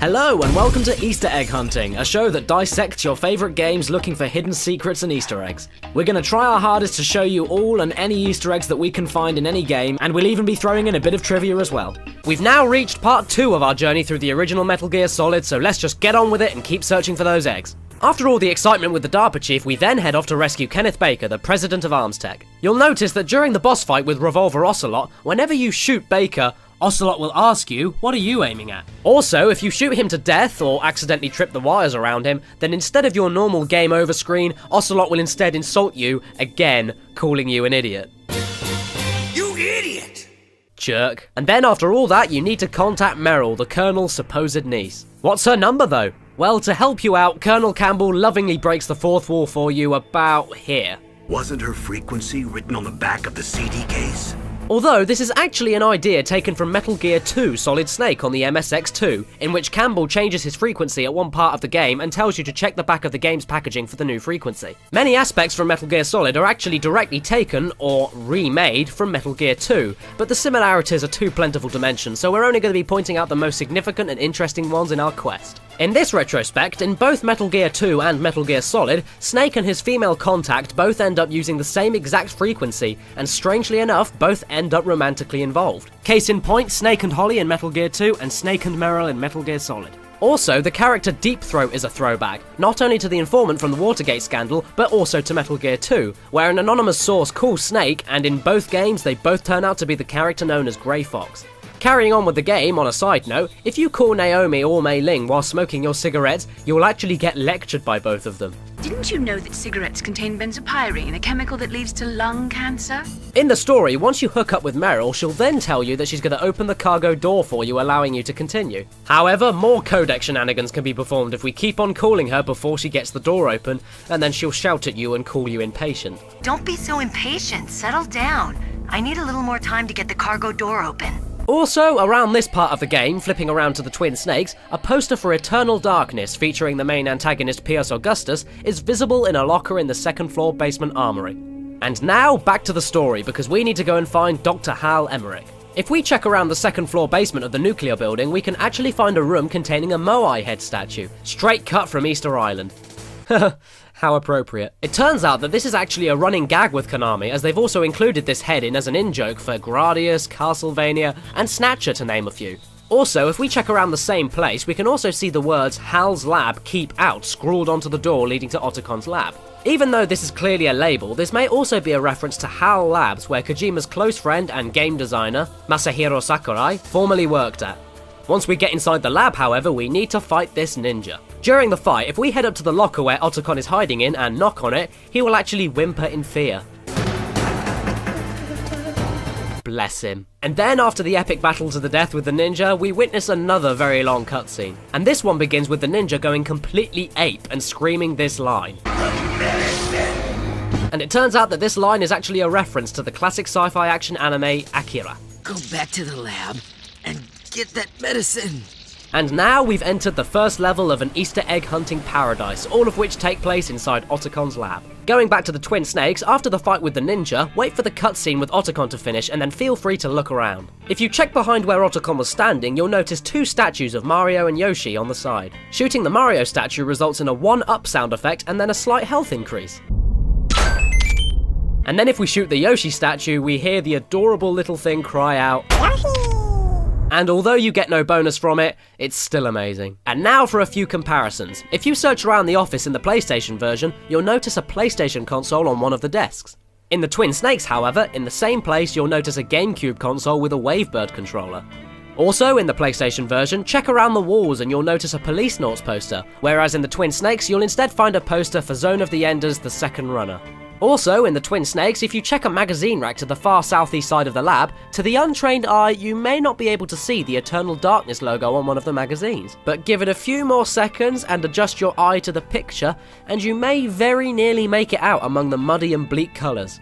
Hello and welcome to Easter Egg Hunting, a show that dissects your favourite games looking for hidden secrets and Easter eggs. We're going to try our hardest to show you all and any Easter eggs that we can find in any game, and we'll even be throwing in a bit of trivia as well. We've now reached part 2 of our journey through the original Metal Gear Solid, so let's just get on with it and keep searching for those eggs. After all the excitement with the DARPA chief, we then head off to rescue Kenneth Baker, the president of ArmsTech. You'll notice that during the boss fight with Revolver Ocelot, whenever you shoot Baker, Ocelot will ask you, what are you aiming at? Also, if you shoot him to death or accidentally trip the wires around him, then instead of your normal game over screen, Ocelot will instead insult you, again, calling you an idiot. You idiot! Jerk. And then after all that, you need to contact Meryl, the Colonel's supposed niece. What's her number though? Well, to help you out, Colonel Campbell lovingly breaks the fourth wall for you about here. Wasn't her frequency written on the back of the CD case? Although, this is actually an idea taken from Metal Gear 2 Solid Snake on the MSX2, in which Campbell changes his frequency at one part of the game and tells you to check the back of the game's packaging for the new frequency. Many aspects from Metal Gear Solid are actually directly taken, or remade, from Metal Gear 2, but the similarities are too plentiful to mention, so we're only going to be pointing out the most significant and interesting ones in our quest. In this retrospect, in both Metal Gear 2 and Metal Gear Solid, Snake and his female contact both end up using the same exact frequency, and strangely enough, both end up romantically involved. Case in point, Snake and Holly in Metal Gear 2, and Snake and Meryl in Metal Gear Solid. Also, the character Deep Throat is a throwback, not only to the informant from the Watergate scandal, but also to Metal Gear 2, where an anonymous source calls Snake, and in both games they both turn out to be the character known as Grey Fox. Carrying on with the game, on a side note, if you call Naomi or Mei Ling while smoking your cigarettes, you'll actually get lectured by both of them. Didn't you know that cigarettes contain benzopyrene, a chemical that leads to lung cancer? In the story, once you hook up with Meryl, she'll then tell you that she's going to open the cargo door for you, allowing you to continue. However, more codec shenanigans can be performed if we keep on calling her before she gets the door open, and then she'll shout at you and call you impatient. Don't be so impatient. Settle down. I need a little more time to get the cargo door open. Also, around this part of the game, flipping around to the Twin Snakes, a poster for Eternal Darkness featuring the main antagonist Pierce Augustus is visible in a locker in the second floor basement armory. And now, back to the story, because we need to go and find Dr. Hal Emmerich. If we check around the second floor basement of the nuclear building, we can actually find a room containing a Moai head statue, straight cut from Easter Island. How appropriate. It turns out that this is actually a running gag with Konami, as they've also included this head in as an in-joke for Gradius, Castlevania, and Snatcher, to name a few. Also, if we check around the same place, we can also see the words Hal's Lab Keep Out scrawled onto the door leading to Otocon's lab. Even though this is clearly a label, this may also be a reference to HAL Labs, where Kojima's close friend and game designer, Masahiro Sakurai, formerly worked at. Once we get inside the lab, however, we need to fight this ninja. During the fight, if we head up to the locker where Otacon is hiding in and knock on it, he will actually whimper in fear. Bless him. And then, after the epic battle to the death with the ninja, we witness another very long cutscene. And this one begins with the ninja going completely ape and screaming this line. And it turns out that this line is actually a reference to the classic sci-fi action anime Akira. Go back to the lab and get that medicine. And now we've entered the first level of an Easter egg hunting paradise, all of which take place inside Otocon's lab. Going back to the Twin Snakes, after the fight with the ninja, wait for the cutscene with Otacon to finish and then feel free to look around. If you check behind where Otacon was standing, you'll notice 2 statues of Mario and Yoshi on the side. Shooting the Mario statue results in a 1-up sound effect and then a slight health increase. And then if we shoot the Yoshi statue, we hear the adorable little thing cry out, Yahoo! And although you get no bonus from it, it's still amazing. And now for a few comparisons. If you search around the office in the PlayStation version, you'll notice a PlayStation console on one of the desks. In the Twin Snakes, however, in the same place you'll notice a GameCube console with a Wavebird controller. Also, in the PlayStation version, check around the walls and you'll notice a Policenauts poster, whereas in the Twin Snakes you'll instead find a poster for Zone of the Enders: The Second Runner. Also, in the Twin Snakes, if you check a magazine rack to the far southeast side of the lab, to the untrained eye, you may not be able to see the Eternal Darkness logo on one of the magazines. But give it a few more seconds and adjust your eye to the picture, and you may very nearly make it out among the muddy and bleak colours.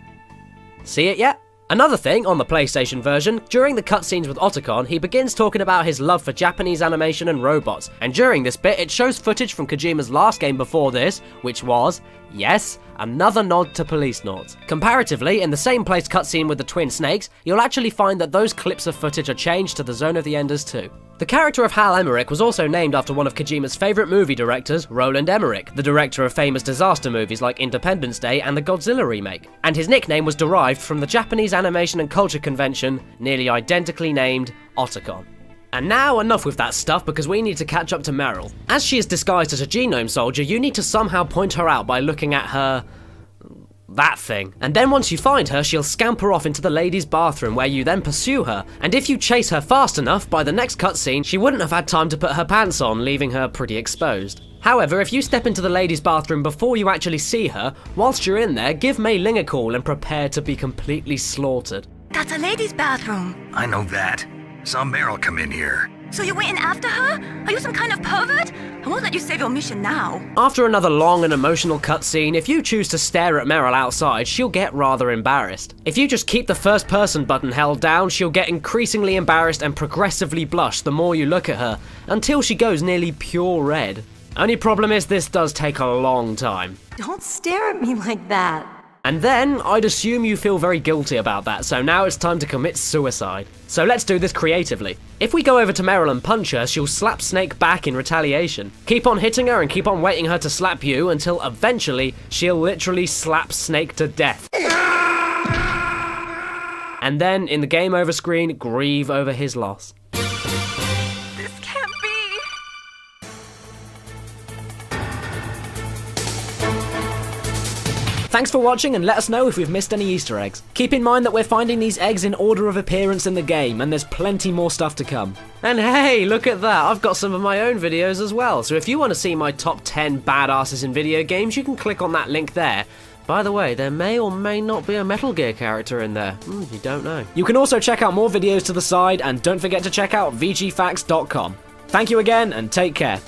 See it yet? Another thing, on the PlayStation version, during the cutscenes with Otacon, he begins talking about his love for Japanese animation and robots, and during this bit it shows footage from Kojima's last game before this, which was, yes, another nod to Policenauts. Comparatively, in the same place cutscene with the Twin Snakes, you'll actually find that those clips of footage are changed to the Zone of the Enders too. The character of Hal Emmerich was also named after one of Kojima's favourite movie directors, Roland Emmerich, the director of famous disaster movies like Independence Day and the Godzilla remake. And his nickname was derived from the Japanese animation and culture convention, nearly identically named Otakon. And now enough with that stuff because we need to catch up to Meryl. As she is disguised as a genome soldier, you need to somehow point her out by looking at her... that thing. And then once you find her, she'll scamper off into the ladies' bathroom where you then pursue her. And if you chase her fast enough, by the next cutscene, she wouldn't have had time to put her pants on, leaving her pretty exposed. However, if you step into the ladies' bathroom before you actually see her, whilst you're in there, give Mei Ling a call and prepare to be completely slaughtered. That's a ladies' bathroom. I know that. Saw Meryl come in here. So you went in after her? Are you some kind of pervert? I won't let you save your mission now. After another long and emotional cutscene, if you choose to stare at Meryl outside, she'll get rather embarrassed. If you just keep the first person button held down, she'll get increasingly embarrassed and progressively blush the more you look at her, until she goes nearly pure red. Only problem is this does take a long time. Don't stare at me like that. And then, I'd assume you feel very guilty about that, so now it's time to commit suicide. So let's do this creatively. If we go over to Meryl and punch her, she'll slap Snake back in retaliation. Keep on hitting her and keep on waiting her to slap you until eventually she'll literally slap Snake to death. And then, in the game over screen, grieve over his loss. This can't be. Thanks for watching and let us know if we've missed any Easter eggs. Keep in mind that we're finding these eggs in order of appearance in the game, and there's plenty more stuff to come. And hey, look at that, I've got some of my own videos as well, so if you want to see my top 10 badasses in video games, you can click on that link there. By the way, there may or may not be a Metal Gear character in there. You don't know. You can also check out more videos to the side, and don't forget to check out VGFacts.com. Thank you again, and take care.